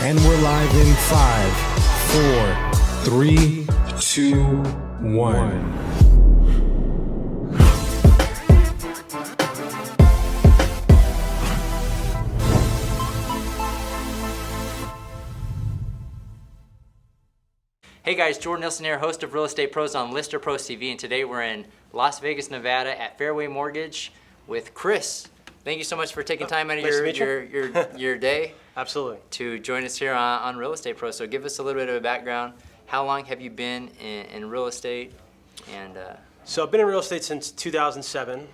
And we're live in 5, 4, 3, 2, 1. Hey guys, Jordan Nielsen here, host of Real Estate Pros on Lister Pros TV, and today we're in Las Vegas, Nevada at Fairway Mortgage with Chris. Thank you so much for taking time out of your day. Absolutely. To join us here on Real Estate Pros. So give us a little bit of a background. How long have you been in real estate? And So I've been in real estate since 2007.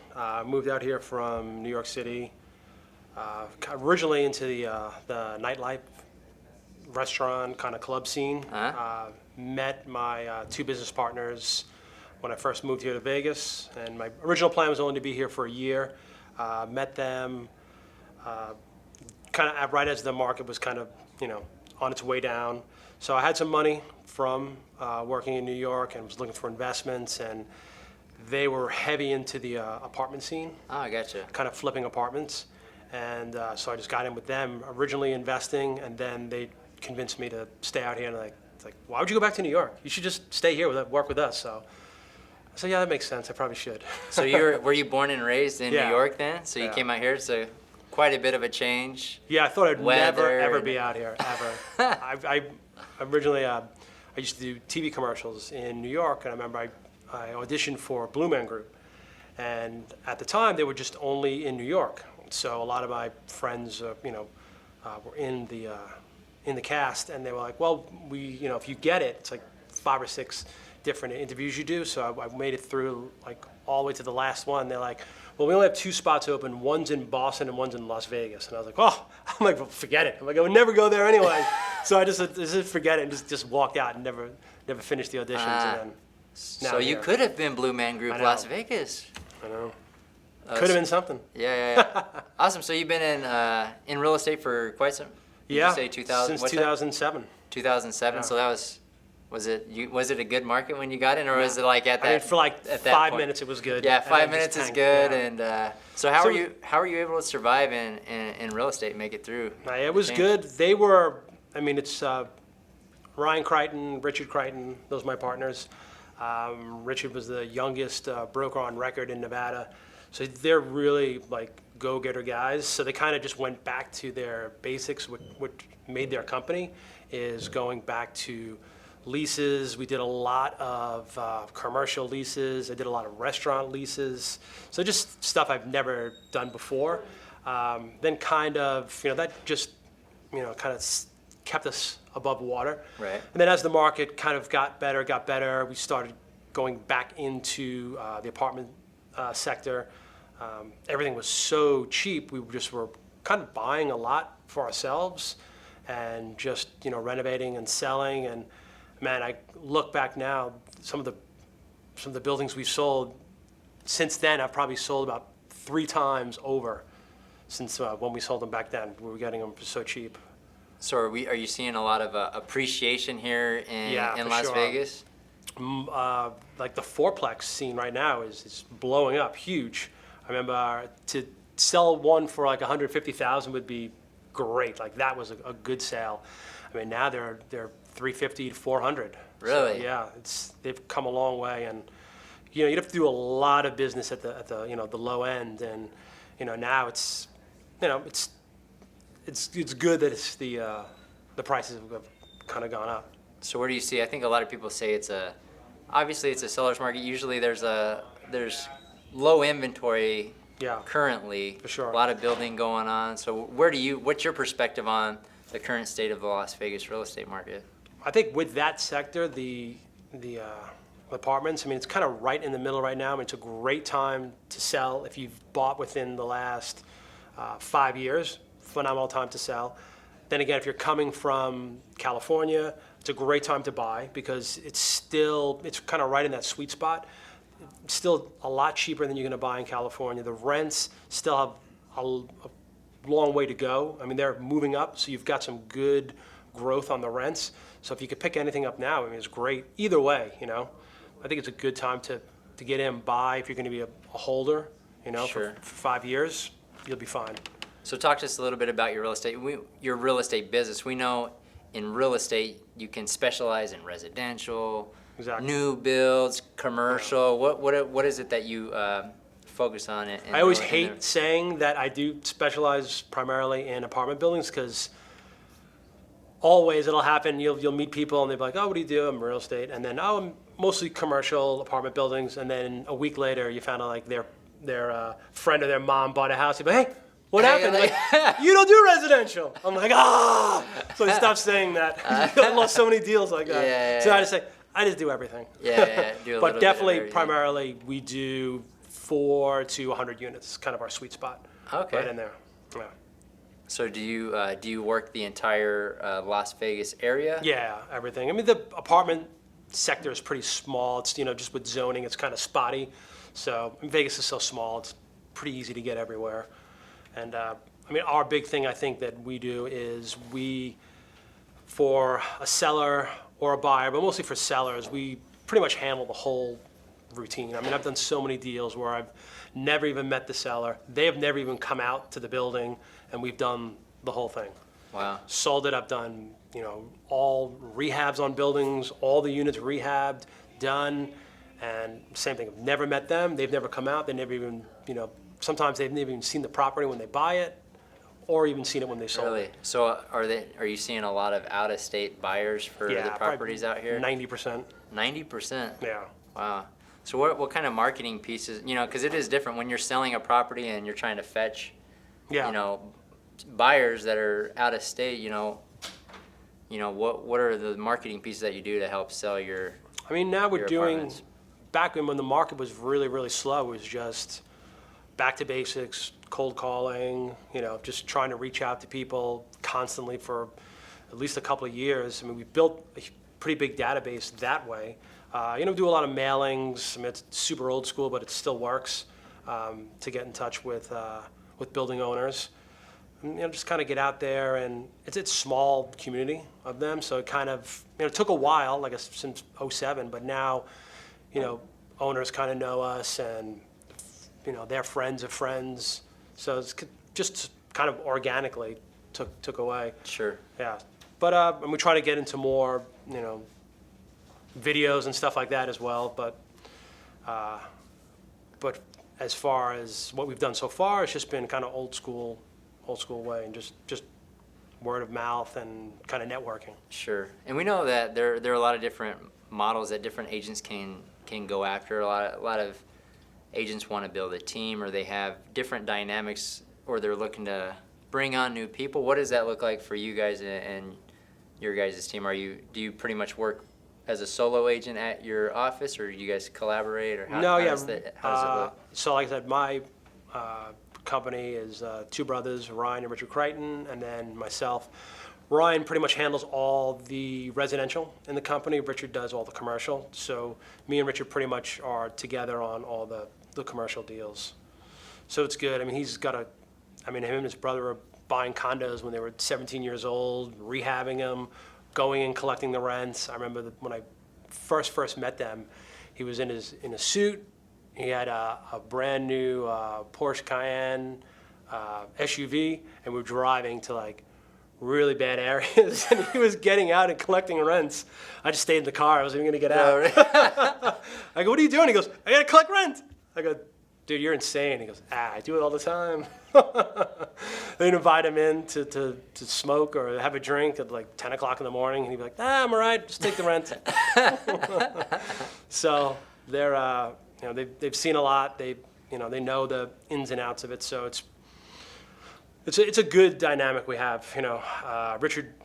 Moved out here from New York City, originally into the nightlife, restaurant, kind of club scene. Met my two business partners when I first moved here to Vegas, and my original plan was only to be here for a year. Met them kind of right as the market was kind of, on its way down. So I had some money from working in New York and was looking for investments, and they were heavy into the apartment scene. Oh, I gotcha. Kind of flipping apartments. And so I just got in with them, originally investing, and then they convinced me to stay out here, and it's like, why would you go back to New York? You should just stay here, work with us. So I said, yeah, that makes sense. I probably should. So were you born and raised in New York then? So you came out here, so quite a bit of a change. Yeah, I thought I'd never, ever and- be out here, ever. I originally, I used to do TV commercials in New York, and I remember I auditioned for Blue Man Group. And at the time, they were just only in New York. So a lot of my friends, were in the cast, and they were like, well, if you get it, it's like 5 or 6 different interviews you do. So I made it through like all the way to the last one. They're like, well, we only have 2 spots open. One's in Boston and one's in Las Vegas. And I was like, oh, I'm like, well, forget it. I'm like, I would never go there anyway. So I just forget it and just walked out and never finished the auditions. And then So you could have been Blue Man Group Las Vegas. I know. Could have been something. Yeah. Awesome. So you've been in real estate for quite some. Did you say 2000? Since 2007. 2007. Yeah. So that was it a good market when you got in, or was it like at that? I mean, for like at 5 minutes it was good. Yeah, And 5 then minutes just is tanked. good. Yeah. And so how are you able to survive in real estate and make it through? It was good. They were. I mean, it's Ryan Crichton, Richard Crichton. Those are my partners. Richard was the youngest broker on record in Nevada. So they're really like go-getter guys. So they kind of just went back to their basics. What made their company is going back to leases. We did a lot of commercial leases. I did a lot of restaurant leases. So just stuff I've never done before. Then kind of, that just, kind of kept us above water. Right. And then as the market kind of got better, we started going back into the apartment sector. Everything was so cheap. We just were kind of buying a lot for ourselves and just, renovating and selling. And man, I look back now, some of the buildings we've sold since then, I've probably sold about 3 times over since when we sold them back then. We were getting them for so cheap. So are you seeing a lot of appreciation here in Las sure. Vegas? Like the fourplex scene right now is blowing up, huge. I remember to sell one for like 150,000 would be great. Like that was a good sale. I mean, now they're 350 to 400. Really? So, yeah, they've come a long way, and you'd have to do a lot of business at the low end, and now it's good that it's the prices have kind of gone up. So where do you see? I think a lot of people say obviously it's a seller's market. Usually there's low inventory currently. For sure. A lot of building going on. So what's your perspective on the current state of the Las Vegas real estate market? I think with that sector, the apartments, I mean, it's kind of right in the middle right now. I mean, it's a great time to sell if you've bought within the last 5 years. Phenomenal time to sell. Then again, if you're coming from California, it's a great time to buy because it's kind of right in that sweet spot. It's still a lot cheaper than you're going to buy in California. The rents still have a long way to go. I mean, they're moving up, so you've got some good growth on the rents. So if you could pick anything up now, I mean, it's great. Either way, I think it's a good time to get in, buy. If you're going to be a holder, Sure. for 5 years, you'll be fine. So talk to us a little bit about your real estate business. We know in real estate, you can specialize in residential, Exactly. new builds, commercial. What is it that you focus on? I always hate saying that I do specialize primarily in apartment buildings because always it'll happen. You'll meet people and they'll be like, "Oh, what do you do?" I'm real estate, and then, "Oh, I'm mostly commercial apartment buildings." And then a week later, you found out like their friend or their mom bought a house. You're like, "Hey, what happened?" like- Like, "You don't do residential." I'm like, "Ah!" So I stopped saying that. I lost so many deals like that. Yeah, So yeah. I just do everything. Yeah, do a But little definitely, bit of everything. primarily, we do 4 to 100 units. Kind of our sweet spot. Okay. Right in there. Yeah. So do you work the entire Las Vegas area? Yeah, everything. I mean, the apartment sector is pretty small. It's, just with zoning, it's kind of spotty. So Vegas is so small, it's pretty easy to get everywhere. And I mean, our big thing I think that we do is for a seller or a buyer, but mostly for sellers, we pretty much handle the whole routine. I mean, I've done so many deals where I've never even met the seller. They have never even come out to the building, and we've done the whole thing. Wow. Sold it. I've done, all rehabs on buildings, all the units rehabbed, done, and same thing. I've never met them. They've never come out. They never even, sometimes they've never even seen the property when they buy it, or even seen it when they sold Really? it. So are you seeing a lot of out-of-state buyers for the properties out here? 90%. 90%. Yeah. Wow. So what kind of marketing pieces, because it is different when you're selling a property and you're trying to fetch, Yeah. Buyers that are out of state, what are the marketing pieces that you do to help sell your I mean, now we're your doing, apartments? back when the market was really, really slow, it was just back to basics, cold calling, just trying to reach out to people constantly for at least a couple of years. I mean, we built a pretty big database that way. Do a lot of mailings. I mean, it's super old school, but it still works to get in touch with building owners. And, just kind of get out there, and it's a small community of them, so it kind of, it took a while, like since '07, but now, owners kind of know us, and, their friends of friends, so it's just kind of organically took away. Sure. Yeah, but and we try to get into more, videos and stuff like that as well. But as far as what we've done so far, it's just been kind of old school way, and just word of mouth and kind of networking. Sure. And we know that there are a lot of different models that different agents can go after. A lot of agents want to build a team, or they have different dynamics, or they're looking to bring on new people. What does that look like for you guys and your guys' team? Do you pretty much work as a solo agent at your office, or do you guys collaborate, or how does it look? So like I said, my company is 2 brothers, Ryan and Richard Crichton, and then myself. Ryan pretty much handles all the residential in the company. Richard does all the commercial. So me and Richard pretty much are together on all the commercial deals. So it's good. I mean, him and his brother were buying condos when they were 17 years old, rehabbing them, going and collecting the rents. I remember when I first met them, he was in a suit. He had a brand new Porsche Cayenne SUV, and we were driving to like really bad areas, and he was getting out and collecting rents. I just stayed in the car. I wasn't even going to get out. I go, "What are you doing?" He goes, "I got to collect rent." I go, "Dude, you're insane." He goes, "I do it all the time." They'd invite him in to smoke or have a drink at like 10 o'clock in the morning, and he'd be like, "I'm all right, just take the rent." So they're, they've seen a lot. They know the ins and outs of it. So it's a good dynamic we have. Richard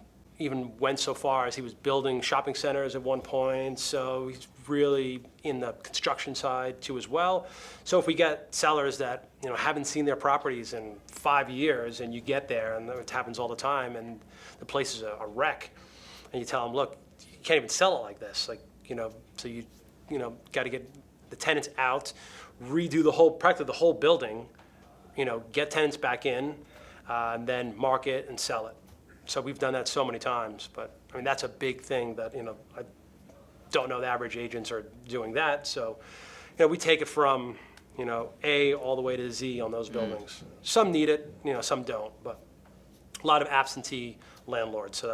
even went so far as he was building shopping centers at one point. So he's really in the construction side too as well. So if we get sellers that haven't seen their properties in 5 years, and you get there, and it happens all the time, and the place is a wreck, and you tell them, "Look, you can't even sell it like this." So you got to get the tenants out, redo practically the whole building, get tenants back in, and then market and sell it. So we've done that so many times, but I mean, that's a big thing that, I don't know the average agents are doing that. So, we take it from, A all the way to Z on those buildings. Some need it, some don't, but a lot of absentee landlords. So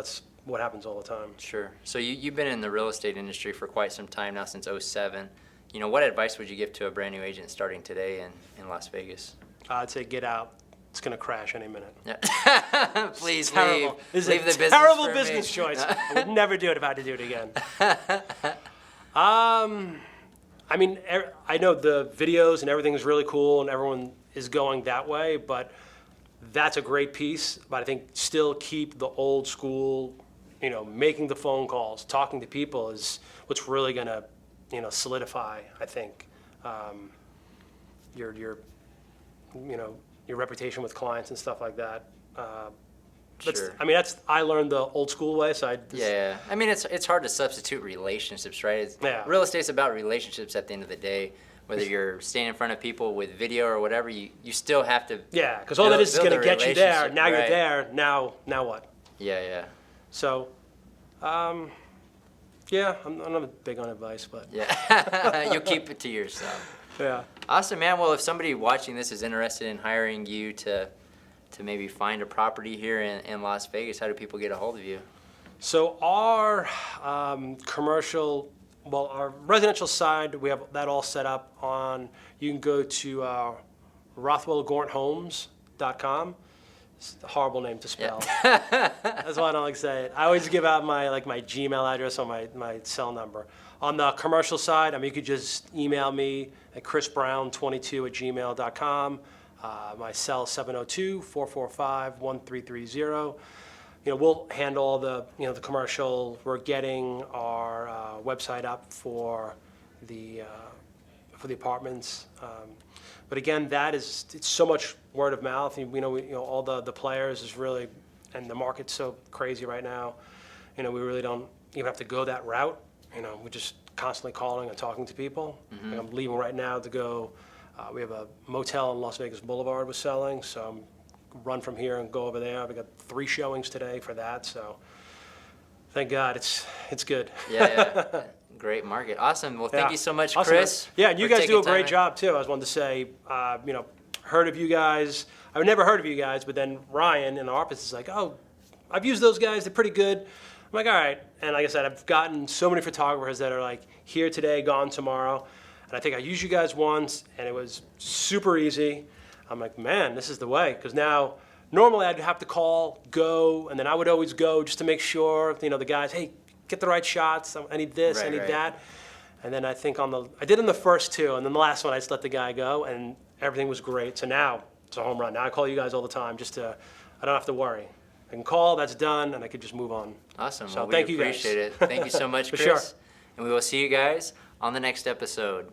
what happens all the time. Sure. So you've been in the real estate industry for quite some time now, since '07. What advice would you give to a brand new agent starting today in Las Vegas? I'd say get out. It's going to crash any minute. Yeah. Please leave. This Leave the is a business terrible for me. business choice. I would never do it if I had to do it again. I mean, I know the videos and everything is really cool and everyone is going that way, but that's a great piece. But I think still keep the old school, making the phone calls, talking to people is what's really going to, solidify, I think, your reputation with clients and stuff like that. Sure. I learned the old school way, so Yeah. I mean, it's hard to substitute relationships, right? Yeah. Real estate's about relationships at the end of the day. Whether you're standing in front of people with video or whatever, you still have to. Yeah, because all that is going to build a get you there. relationship, Now you're right. there. Now what? Yeah. So, yeah, I'm not big on advice, but Yeah. You'll keep it to yourself. yeah. Awesome, man. Well, if somebody watching this is interested in hiring you to maybe find a property here in Las Vegas, how do people get a hold of you? So our our residential side, we have that all set up on. You can go to RothwellGorntHomes.com. It's a horrible name to spell. That's why I don't like to say it. I always give out my Gmail address or my cell number. On the commercial side, you could just email me at chrisbrown22@gmail.com. My cell is 702-445-1330. We'll handle all the the commercial. We're getting our website up for the apartments. But again, it's so much word of mouth. All the players is really, and the market's so crazy right now. We really don't even have to go that route. We're just constantly calling and talking to people. Mm-hmm. I'm leaving right now to go. We have a motel on Las Vegas Boulevard was selling, so I'm run from here and go over there. We got 3 showings today for that, so thank God it's good. Yeah. Great market. Awesome. Well, thank you so much, Awesome. Chris. Yeah, and you for guys do a taking great time. job too. I was wanting to say, heard of you guys. I've never heard of you guys, but then Ryan in our office is like, oh, I've used those guys. They're pretty good. I'm like, all right. And like I said, I've gotten so many photographers that are like here today, gone tomorrow. And I think I used you guys once, and it was super easy. I'm like, man, this is the way. Because now, normally I'd have to call, go, and then I would always go just to make sure, the guys, hey, get the right shots. I need this, I need Right. that. And then I think I did in the first 2, and then the last one I just let the guy go, and everything was great. So now it's a home run. Now I call you guys all the time I don't have to worry. I can call, that's done, and I could just move on. Awesome. So Well, we thank you guys. appreciate it. Thank you so much, For Chris. sure. And we will see you guys on the next episode.